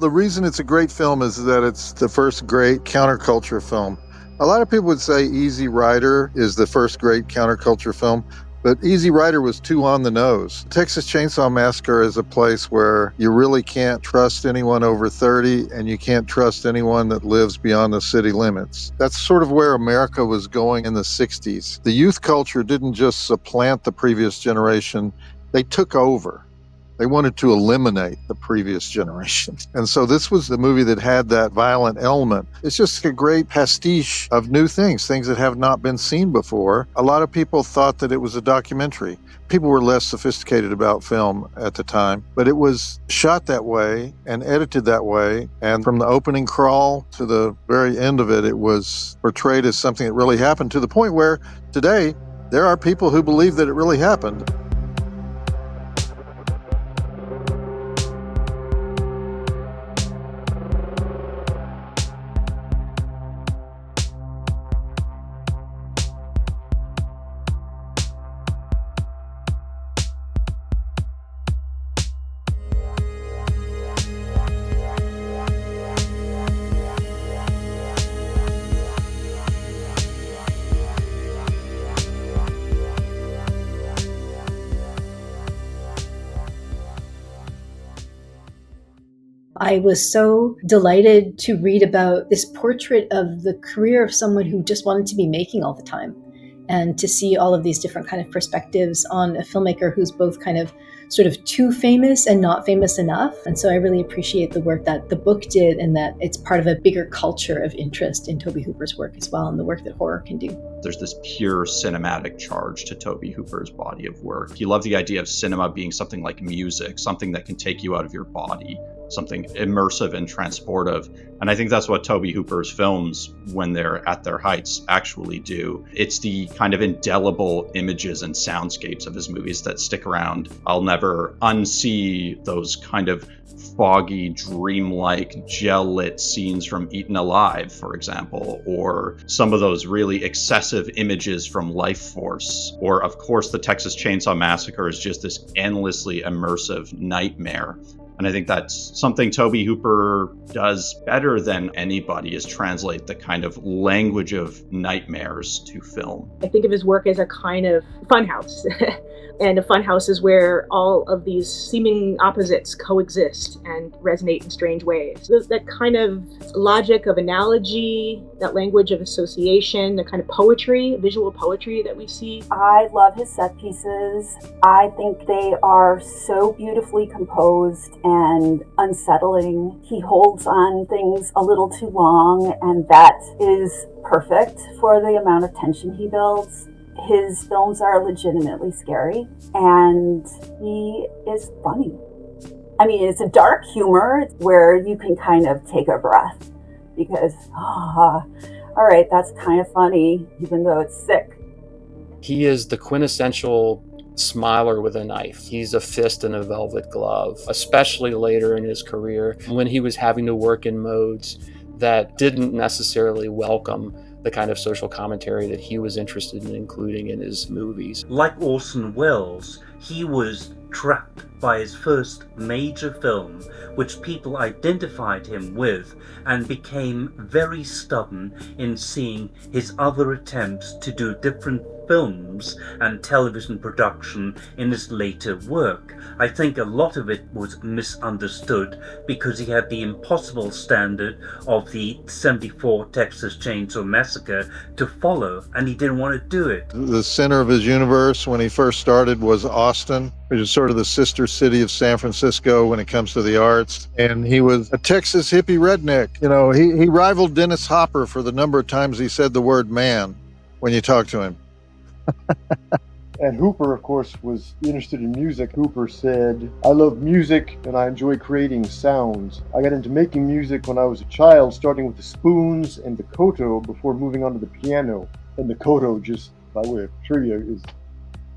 The reason it's a great film is that it's the first great counterculture film. A lot of people would say Easy Rider is the first great counterculture film, but Easy Rider was too on the nose. Texas Chainsaw Massacre is a place where you really can't trust anyone over 30, and you can't trust anyone that lives beyond the city limits. That's sort of where America was going in the 60s. The youth culture didn't just supplant the previous generation, they took over. They wanted to eliminate the previous generation. And so this was the movie that had that violent element. It's just a great pastiche of new things that have not been seen before. A lot of people thought that it was a documentary. People were less sophisticated about film at the time, but it was shot that way and edited that way. And from the opening crawl to the very end of it, it was portrayed as something that really happened, to the point where today there are people who believe that it really happened. I was so delighted to read about this portrait of the career of someone who just wanted to be making all the time, and to see all of these different kind of perspectives on a filmmaker who's both kind of sort of too famous and not famous enough. And so I really appreciate the work that the book did, and that it's part of a bigger culture of interest in Tobe Hooper's work as well, and the work that horror can do. There's this pure cinematic charge to Tobe Hooper's body of work. He loved the idea of cinema being something like music, something that can take you out of your body, something immersive and transportive. And I think that's what Tobe Hooper's films, when they're at their heights, actually do. It's the kind of indelible images and soundscapes of his movies that stick around. I'll never unsee those kind of foggy, dreamlike, gel-lit scenes from Eaten Alive, for example, or some of those really excessive images from Life Force. Or, of course, the Texas Chainsaw Massacre is just this endlessly immersive nightmare. And I think that's something Tobe Hooper does better than anybody, is translate the kind of language of nightmares to film. I think of his work as a kind of funhouse. And a funhouse is where all of these seeming opposites coexist and resonate in strange ways. That kind of logic of analogy, that language of association, the kind of poetry, visual poetry that we see. I love his set pieces. I think they are so beautifully composed and unsettling. He holds on things a little too long, and that is perfect for the amount of tension he builds. His films are legitimately scary, and he is funny. I mean, it's a dark humor where you can kind of take a breath because, all right, that's kind of funny, even though it's sick. He is the quintessential smiler with a knife. He's a fist in a velvet glove, especially later in his career when he was having to work in modes that didn't necessarily welcome the kind of social commentary that he was interested in including in his movies. Like Orson Welles, he was trapped by his first major film, which people identified him with, and became very stubborn in seeing his other attempts to do different films and television production in his later work. I think a lot of it was misunderstood because he had the impossible standard of the 74 Texas Chainsaw Massacre to follow, and he didn't want to do it. The center of his universe when he first started was Austin, which is sort of the sister city of San Francisco when it comes to the arts. And he was a Texas hippie redneck. You know, he rivaled Dennis Hopper for the number of times he said the word man when you talk to him. And Hooper, of course, was interested in music. Hooper said, "I love music and I enjoy creating sounds. I got into making music when I was a child, starting with the spoons and the koto before moving on to the piano." And the koto, just by way of trivia, is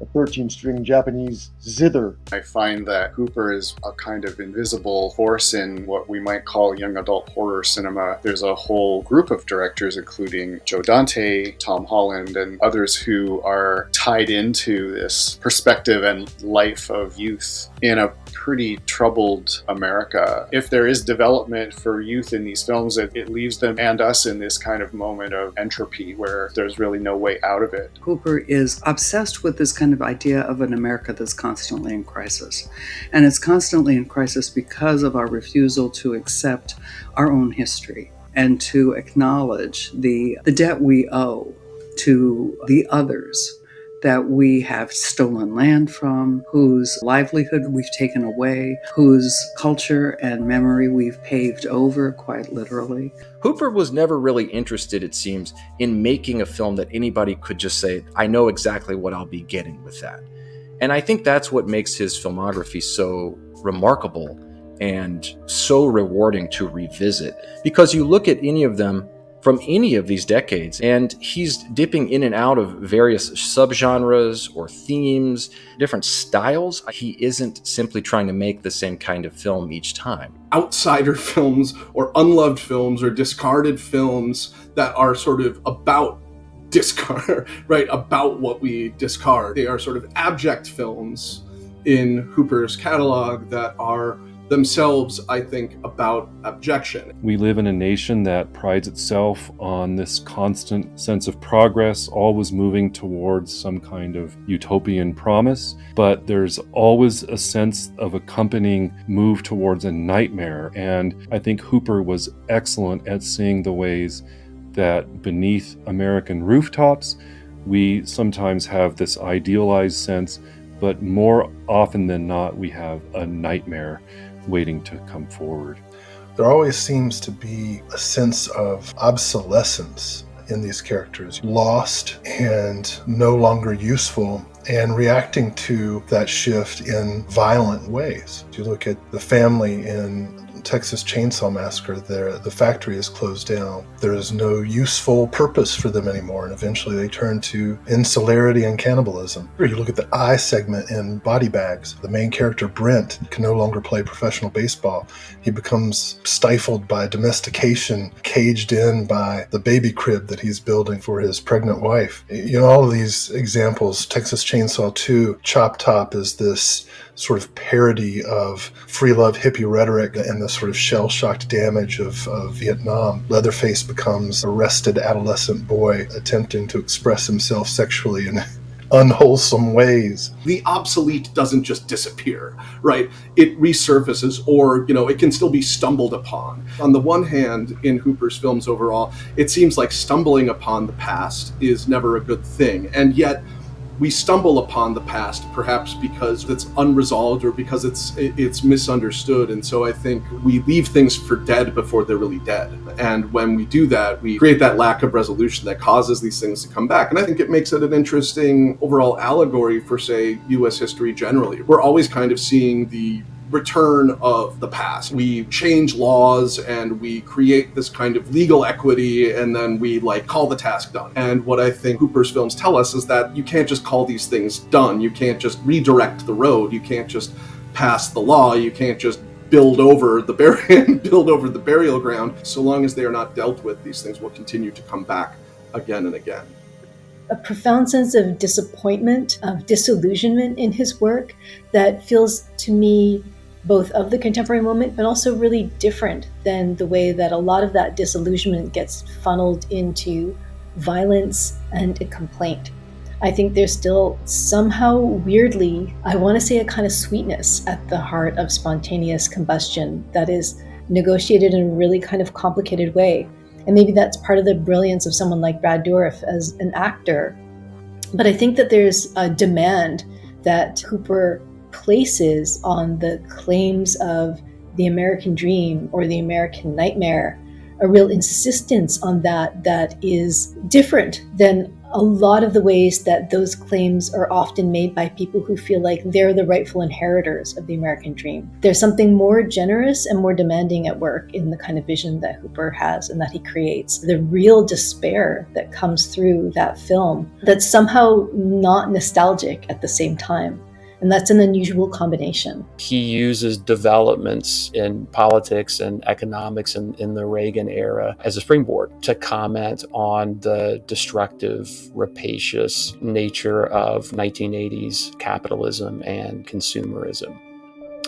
a 13-string Japanese zither. I find that Hooper is a kind of invisible force in what we might call young adult horror cinema. There's a whole group of directors, including Joe Dante, Tom Holland, and others who are tied into this perspective and life of youth in a pretty troubled America. If there is development for youth in these films, it leaves them and us in this kind of moment of entropy where there's really no way out of it. Hooper is obsessed with this kind of idea of an America that's constantly in crisis. And it's constantly in crisis because of our refusal to accept our own history and to acknowledge the debt we owe to the others that we have stolen land from, whose livelihood we've taken away, whose culture and memory we've paved over, quite literally. Hooper was never really interested, it seems, in making a film that anybody could just say, I know exactly what I'll be getting with that. And I think that's what makes his filmography so remarkable and so rewarding to revisit. Because you look at any of them from any of these decades, and he's dipping in and out of various subgenres or themes, different styles. He isn't simply trying to make the same kind of film each time. Outsider films or unloved films or discarded films that are sort of about discard, right? About what we discard. They are sort of abject films in Hooper's catalog that are themselves, I think, about abjection. We live in a nation that prides itself on this constant sense of progress, always moving towards some kind of utopian promise, but there's always a sense of accompanying move towards a nightmare. And I think Hooper was excellent at seeing the ways that beneath American rooftops, we sometimes have this idealized sense, but more often than not, we have a nightmare waiting to come forward. There always seems to be a sense of obsolescence in these characters, lost and no longer useful, and reacting to that shift in violent ways. You look at the family in Texas Chainsaw Massacre, the factory is closed down. There is no useful purpose for them anymore, and eventually they turn to insularity and cannibalism. Or you look at the eye segment in Body Bags. The main character, Brent, can no longer play professional baseball. He becomes stifled by domestication, caged in by the baby crib that he's building for his pregnant wife. You know, all of these examples, Texas Chainsaw 2, Chop Top is this sort of parody of free love hippie rhetoric and the sort of shell-shocked damage of Vietnam. Leatherface becomes a arrested adolescent boy attempting to express himself sexually in unwholesome ways. The obsolete doesn't just disappear, right? It resurfaces, or, it can still be stumbled upon. On the one hand, in Hooper's films overall, it seems like stumbling upon the past is never a good thing. And yet, we stumble upon the past, perhaps because it's unresolved or because it's misunderstood. And so I think we leave things for dead before they're really dead. And when we do that, we create that lack of resolution that causes these things to come back. And I think it makes it an interesting overall allegory for, say, U.S. history generally. We're always kind of seeing the return of the past. We change laws and we create this kind of legal equity, and then we call the task done. And what I think Hooper's films tell us is that you can't just call these things done. You can't just redirect the road. You can't just pass the law. You can't just build over the burial ground. So long as they are not dealt with, these things will continue to come back again and again. A profound sense of disappointment, of disillusionment in his work that feels to me both of the contemporary moment, but also really different than the way that a lot of that disillusionment gets funneled into violence and a complaint. I think there's still somehow weirdly, I want to say, a kind of sweetness at the heart of spontaneous combustion that is negotiated in a really kind of complicated way. And maybe that's part of the brilliance of someone like Brad Dourif as an actor. But I think that there's a demand that Hooper places on the claims of the American dream or the American nightmare, a real insistence on that is different than a lot of the ways that those claims are often made by people who feel like they're the rightful inheritors of the American dream. There's something more generous and more demanding at work in the kind of vision that Hooper has and that he creates. The real despair that comes through that film that's somehow not nostalgic at the same time. And that's an unusual combination. He uses developments in politics and economics in the Reagan era as a springboard to comment on the destructive, rapacious nature of 1980s capitalism and consumerism.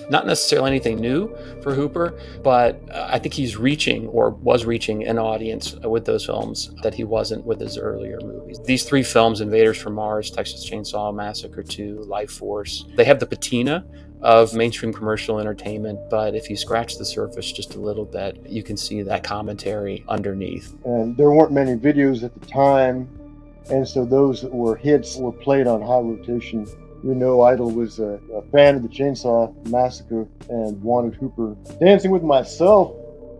Not necessarily anything new for Hooper, but I think he's reaching, or was reaching, an audience with those films that he wasn't with his earlier movies. These three films, Invaders from Mars, Texas Chainsaw Massacre 2, Life Force, they have the patina of mainstream commercial entertainment, but if you scratch the surface just a little bit, you can see that commentary underneath. And there weren't many videos at the time, and so those that were hits were played on high rotation. We know Idol was a fan of the Chainsaw Massacre and wanted Hooper. Dancing with Myself,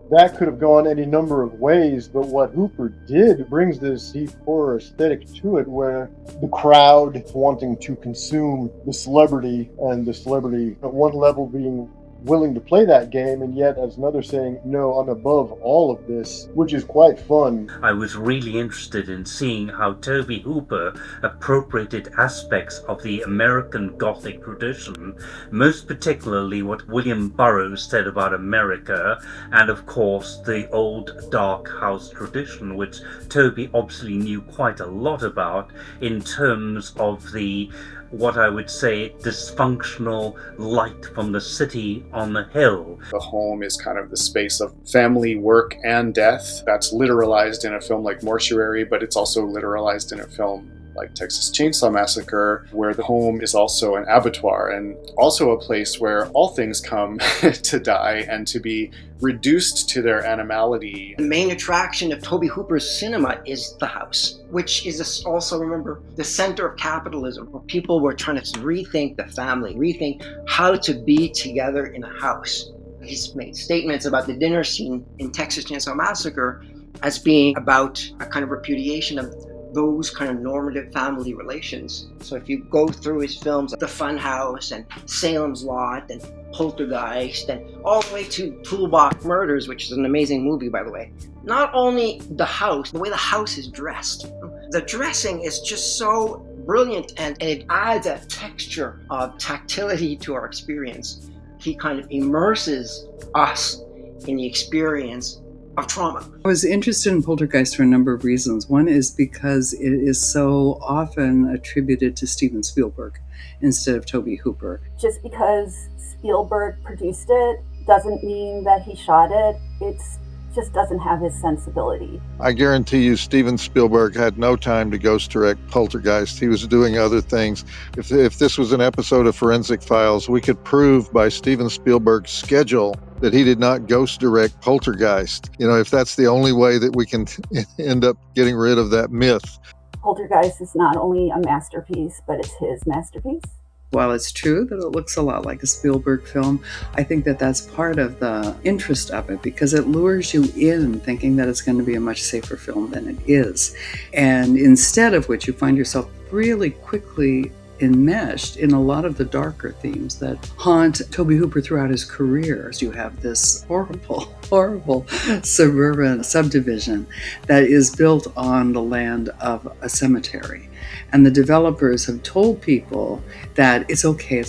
that could have gone any number of ways, but what Hooper did brings this deep horror aesthetic to it, where the crowd wanting to consume the celebrity, and the celebrity at one level being willing to play that game, and yet as another saying, no, I'm above all of this, which is quite fun. I was really interested in seeing how Tobe Hooper appropriated aspects of the American Gothic tradition, most particularly what William Burroughs said about America, and of course the old dark house tradition, which Tobe obviously knew quite a lot about in terms of the, what I would say, dysfunctional light from the city on the hill. The home is kind of the space of family, work, and death. That's literalized in a film like Mortuary, but it's also literalized in a film like Texas Chainsaw Massacre, where the home is also an abattoir and also a place where all things come to die and to be reduced to their animality. The main attraction of Tobe Hooper's cinema is the house, which is also, remember, the center of capitalism, where people were trying to rethink the family, rethink how to be together in a house. He's made statements about the dinner scene in Texas Chainsaw Massacre as being about a kind of repudiation of those kind of normative family relations. So if you go through his films, The Funhouse and Salem's Lot and Poltergeist and all the way to Toolbox Murders, which is an amazing movie, by the way, not only the house, the way the house is dressed. The dressing is just so brilliant, and it adds a texture of tactility to our experience. He kind of immerses us in the experience of trauma. I was interested in Poltergeist for a number of reasons. One is because it is so often attributed to Steven Spielberg instead of Tobe Hooper. Just because Spielberg produced it doesn't mean that he shot it. It's just doesn't have his sensibility. I guarantee you Steven Spielberg had no time to ghost direct Poltergeist. He was doing other things. If this was an episode of Forensic Files, we could prove by Steven Spielberg's schedule that he did not ghost direct Poltergeist. You know, if that's the only way that we can end up getting rid of that myth. Poltergeist is not only a masterpiece, but it's his masterpiece. While it's true that it looks a lot like a Spielberg film, I think that that's part of the interest of it, because it lures you in thinking that it's going to be a much safer film than it is. And instead of which, you find yourself really quickly enmeshed in a lot of the darker themes that haunt Tobe Hooper throughout his career. You have this horrible suburban subdivision that is built on the land of a cemetery. And the developers have told people that it's okay.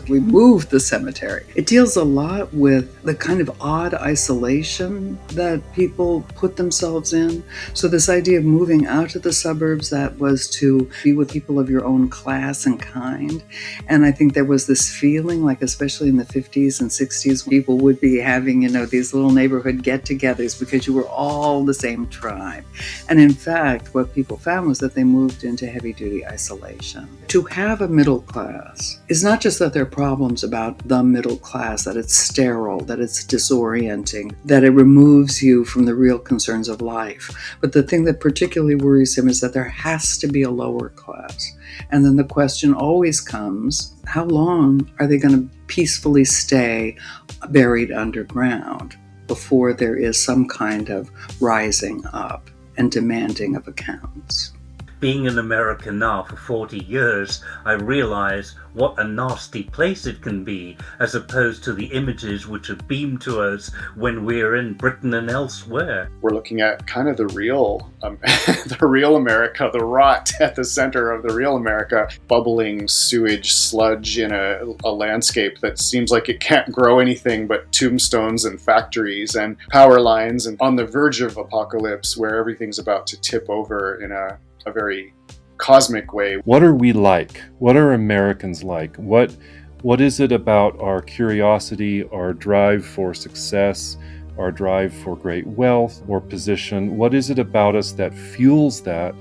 We moved the cemetery. It deals a lot with the kind of odd isolation that people put themselves in. So this idea of moving out to the suburbs, that was to be with people of your own class and kind. And I think there was this feeling, like especially in the 50s and 60s, people would be having, these little neighborhood get-togethers because you were all the same tribe. And in fact, what people found was that they moved into heavy-duty isolation. To have a middle class is not just that there are problems about the middle class, that it's sterile, that it's disorienting, that it removes you from the real concerns of life. But the thing that particularly worries him is that there has to be a lower class. And then the question always comes, how long are they going to peacefully stay buried underground before there is some kind of rising up and demanding of accounts? Being in America now for 40 years, I realize what a nasty place it can be, as opposed to the images which are beamed to us when we're in Britain and elsewhere. We're looking at kind of the real America, the rot at the center of the real America, bubbling sewage sludge in a landscape that seems like it can't grow anything but tombstones and factories and power lines, and on the verge of apocalypse where everything's about to tip over in a very cosmic way. What are we like? What are Americans like? What What is it about our curiosity, our drive for success, our drive for great wealth or position? What is it about us that fuels that?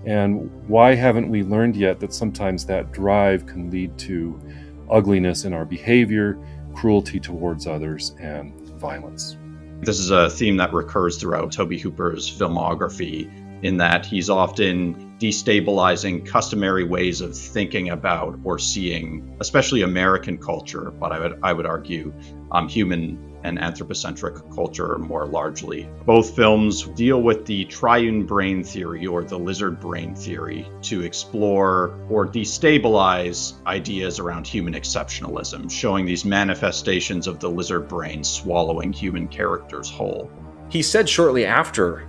And why haven't we learned yet that sometimes that drive can lead to ugliness in our behavior, cruelty towards others, and violence? This is a theme that recurs throughout Tobe Hooper's filmography, in that he's often destabilizing customary ways of thinking about or seeing, especially American culture, but I would argue human and anthropocentric culture more largely. Both films deal with the triune brain theory or the lizard brain theory to explore or destabilize ideas around human exceptionalism, showing these manifestations of the lizard brain swallowing human characters whole. He said shortly after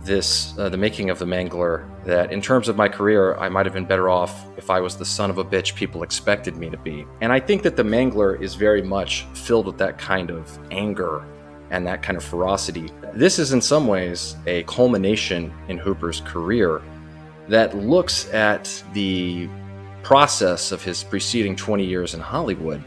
this, the making of The Mangler, that in terms of my career, I might have been better off if I was the son of a bitch people expected me to be. And I think that The Mangler is very much filled with that kind of anger and that kind of ferocity. This is in some ways a culmination in Hooper's career that looks at the process of his preceding 20 years in Hollywood,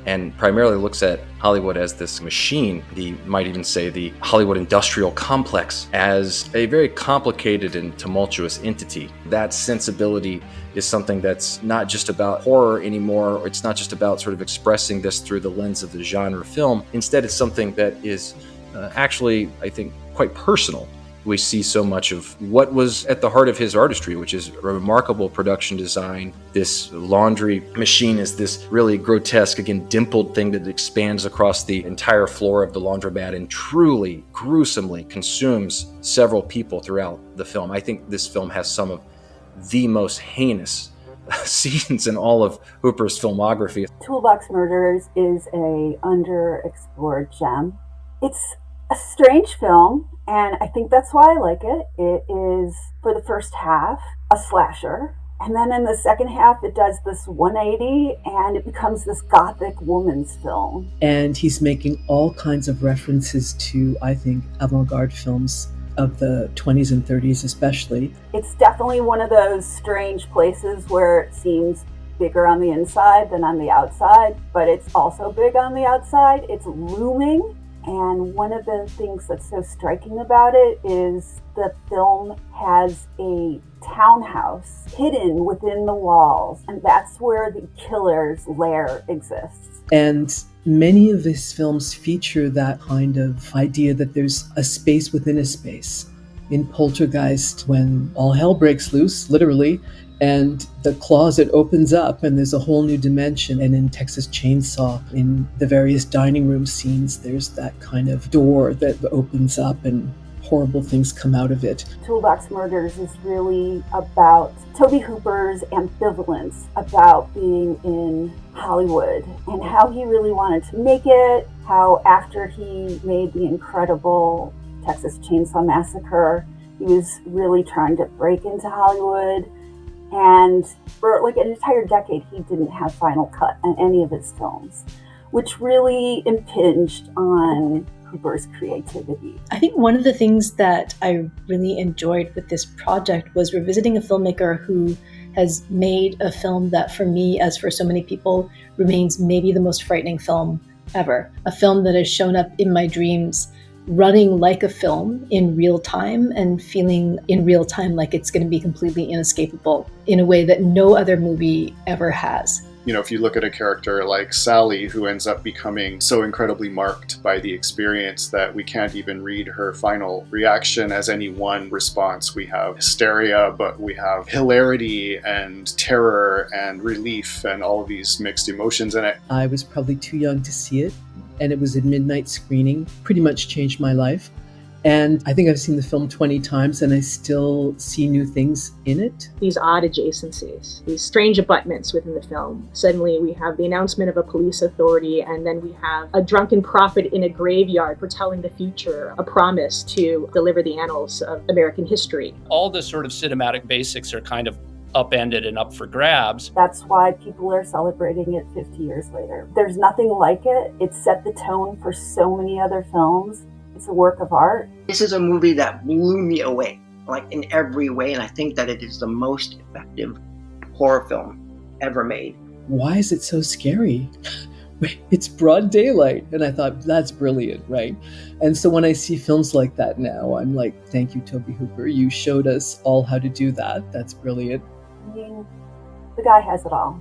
and primarily looks at Hollywood as this machine, might even say the Hollywood industrial complex, as a very complicated and tumultuous entity. That sensibility is something that's not just about horror anymore. It's not just about sort of expressing this through the lens of the genre film. Instead, it's something that is actually, I think, quite personal. We see so much of what was at the heart of his artistry, which is remarkable production design. This laundry machine is this really grotesque, again, dimpled thing that expands across the entire floor of the laundromat and truly, gruesomely consumes several people throughout the film. I think this film has some of the most heinous scenes in all of Hooper's filmography. Toolbox Murders is a underexplored gem. It's a strange film, and I think that's why I like it. It is, for the first half, a slasher, and then in the second half it does this 180 and it becomes this gothic woman's film. And he's making all kinds of references to, I think, avant-garde films of the 20s and 30s especially. It's definitely one of those strange places where it seems bigger on the inside than on the outside, but it's also big on the outside. It's looming. And one of the things that's so striking about it is the film has a townhouse hidden within the walls, and that's where the killer's lair exists. And many of his films feature that kind of idea that there's a space within a space. In Poltergeist, when all hell breaks loose, literally, and the closet opens up and there's a whole new dimension. And in Texas Chainsaw, in the various dining room scenes, there's that kind of door that opens up and horrible things come out of it. Toolbox Murders is really about Tobe Hooper's ambivalence about being in Hollywood and how he really wanted to make it, how after he made the incredible Texas Chainsaw Massacre, he was really trying to break into Hollywood. And for like an entire decade, he didn't have final cut on any of his films, which really impinged on Hooper's creativity. I think one of the things that I really enjoyed with this project was revisiting a filmmaker who has made a film that, for me, as for so many people, remains maybe the most frightening film ever. A film that has shown up in my dreams, running like a film in real time and feeling in real time like it's going to be completely inescapable in a way that no other movie ever has. You know, if you look at a character like Sally, who ends up becoming so incredibly marked by the experience that we can't even read her final reaction as any one response. We have hysteria, but we have hilarity and terror and relief and all of these mixed emotions in it. I was probably too young to see it, and it was a midnight screening, pretty much changed my life. And I think I've seen the film 20 times and I still see new things in it. These odd adjacencies, these strange abutments within the film. Suddenly we have the announcement of a police authority, and then we have a drunken prophet in a graveyard foretelling the future, a promise to deliver the annals of American history. All the sort of cinematic basics are kind of upended and up for grabs. That's why people are celebrating it 50 years later. There's nothing like it. It set the tone for so many other films. It's a work of art. This is a movie that blew me away, like in every way, and I think that it is the most effective horror film ever made. why is it so scary? It's broad daylight. And I thought, that's brilliant, right? And so when I see films like that now, I'm like, thank you, Tobe Hooper. You showed us all how to do that. That's brilliant. I mean, the guy has it all.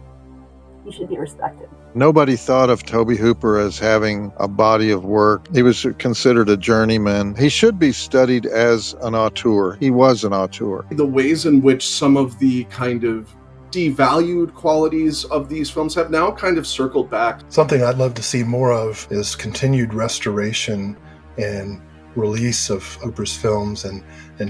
He should be respected. Nobody thought of Tobe Hooper as having a body of work. He was considered a journeyman. He should be studied as an auteur. He was an auteur. The ways in which some of the kind of devalued qualities of these films have now kind of circled back. Something I'd love to see more of is continued restoration and release of Hooper's films and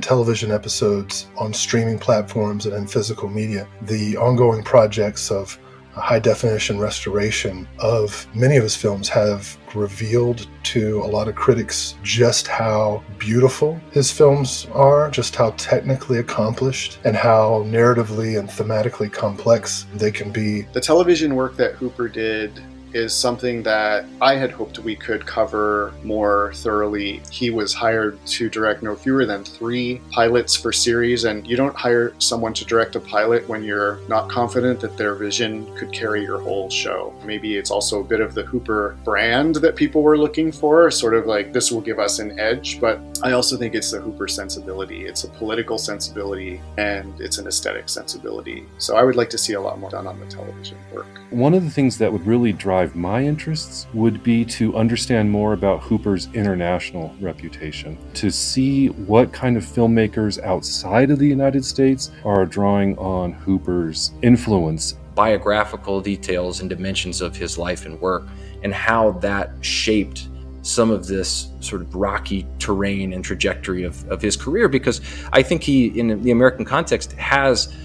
television episodes on streaming platforms and in physical media. The ongoing projects of high definition restoration of many of his films have revealed to a lot of critics just how beautiful his films are, just how technically accomplished, and how narratively and thematically complex they can be. The television work that Hooper did is something that I had hoped we could cover more thoroughly. He was hired to direct no fewer than 3 pilots for series, and you don't hire someone to direct a pilot when you're not confident that their vision could carry your whole show. Maybe it's also a bit of the Hooper brand that people were looking for, sort of like this will give us an edge, but I also think it's the Hooper sensibility. It's a political sensibility and it's an aesthetic sensibility. So I would like to see a lot more done on the television work. One of the things that would really drive my interests would be to understand more about Hooper's international reputation, to see what kind of filmmakers outside of the United States are drawing on Hooper's influence. Biographical details and dimensions of his life and work, and how that shaped some of this sort of rocky terrain and trajectory of his career, because I think he, in the American context, has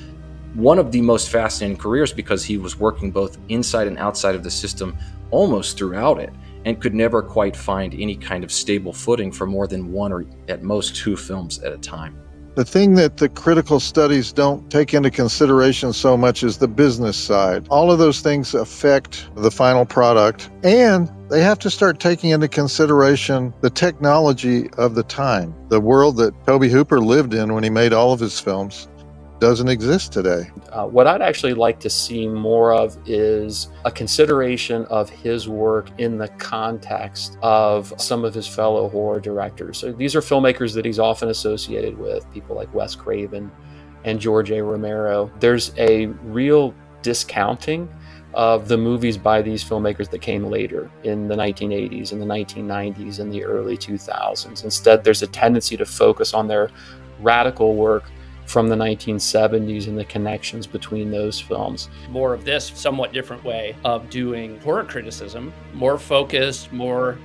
one of the most fascinating careers because he was working both inside and outside of the system almost throughout it and could never quite find any kind of stable footing for more than 1 or at most 2 films at a time. The thing that the critical studies don't take into consideration so much is the business side. All of those things affect the final product, and they have to start taking into consideration the technology of the time. The world that Tobe Hooper lived in when he made all of his films doesn't exist today. What I'd actually like to see more of is a consideration of his work in the context of some of his fellow horror directors. So these are filmmakers that he's often associated with, people like Wes Craven and George A. Romero. There's a real discounting of the movies by these filmmakers that came later in the 1980s and the 1990s and the early 2000s. Instead, there's a tendency to focus on their radical work from the 1970s and the connections between those films. More of this somewhat different way of doing horror criticism, more focused, more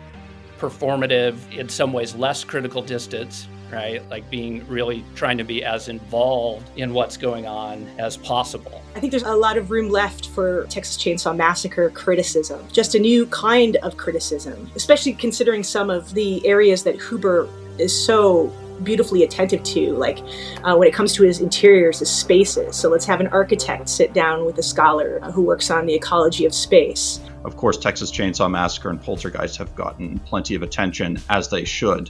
performative, in some ways less critical distance, right? Like being really trying to be as involved in what's going on as possible. I think there's a lot of room left for Texas Chainsaw Massacre criticism, just a new kind of criticism, especially considering some of the areas that Hooper is so beautifully attentive to, like when it comes to his interiors, his spaces. So let's have an architect sit down with a scholar who works on the ecology of space. Of course, Texas Chainsaw Massacre and Poltergeist have gotten plenty of attention, as they should.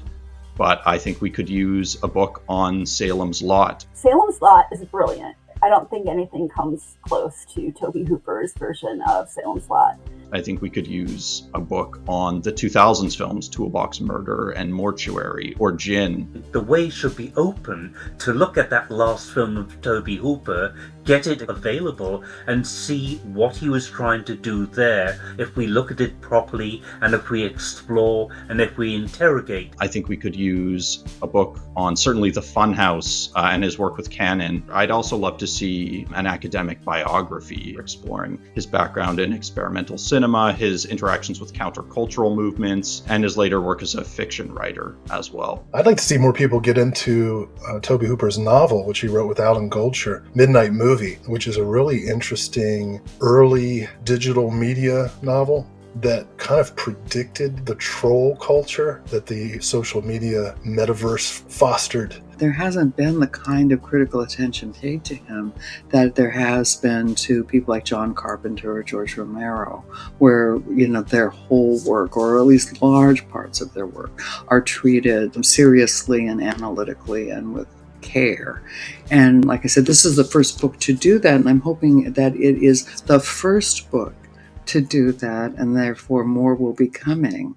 But I think we could use a book on Salem's Lot. Salem's Lot is brilliant. I don't think anything comes close to Tobe Hooper's version of Salem's Lot. I think we could use a book on the 2000s films, Toolbox Murder and Mortuary, or Gin. The way should be open to look at that last film of Tobe Hooper, get it available, and see what he was trying to do there if we look at it properly, and if we explore, and if we interrogate. I think we could use a book on certainly the Funhouse and his work with Cannon. I'd also love to see an academic biography exploring his background in experimental cinema, his interactions with countercultural movements, and his later work as a fiction writer as well. I'd like to see more people get into Tobe Hooper's novel, which he wrote with Alan Goldshire, Midnight Movie, which is a really interesting early digital media novel that kind of predicted the troll culture that the social media metaverse fostered. There hasn't been the kind of critical attention paid to him that there has been to people like John Carpenter or George Romero, where, you know, their whole work, or at least large parts of their work, are treated seriously and analytically and with care. And like I said, this is the first book to do that, and I'm hoping that it is the first book to do that, and therefore more will be coming.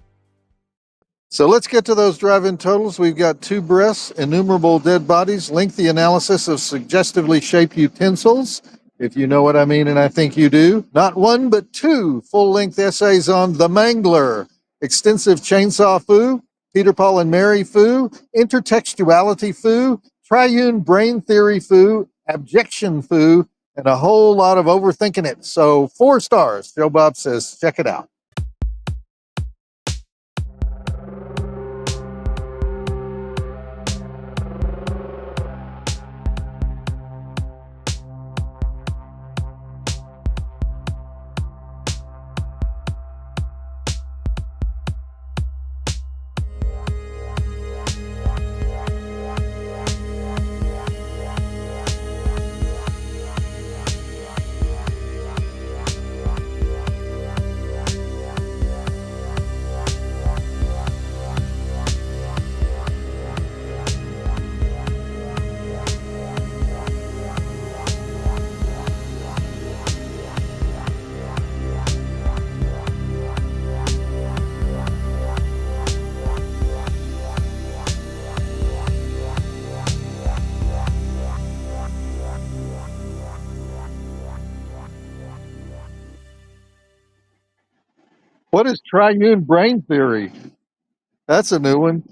So let's get to those drive-in totals. We've got 2 breasts, innumerable dead bodies, lengthy analysis of suggestively shaped utensils, if you know what I mean, and I think you do. Not 1, but 2 full-length essays on The Mangler, extensive chainsaw foo, Peter, Paul, and Mary foo, intertextuality foo, triune brain theory foo, abjection foo, and a whole lot of overthinking it. So 4 stars. Joe Bob says, check it out. What is triune brain theory? That's a new one.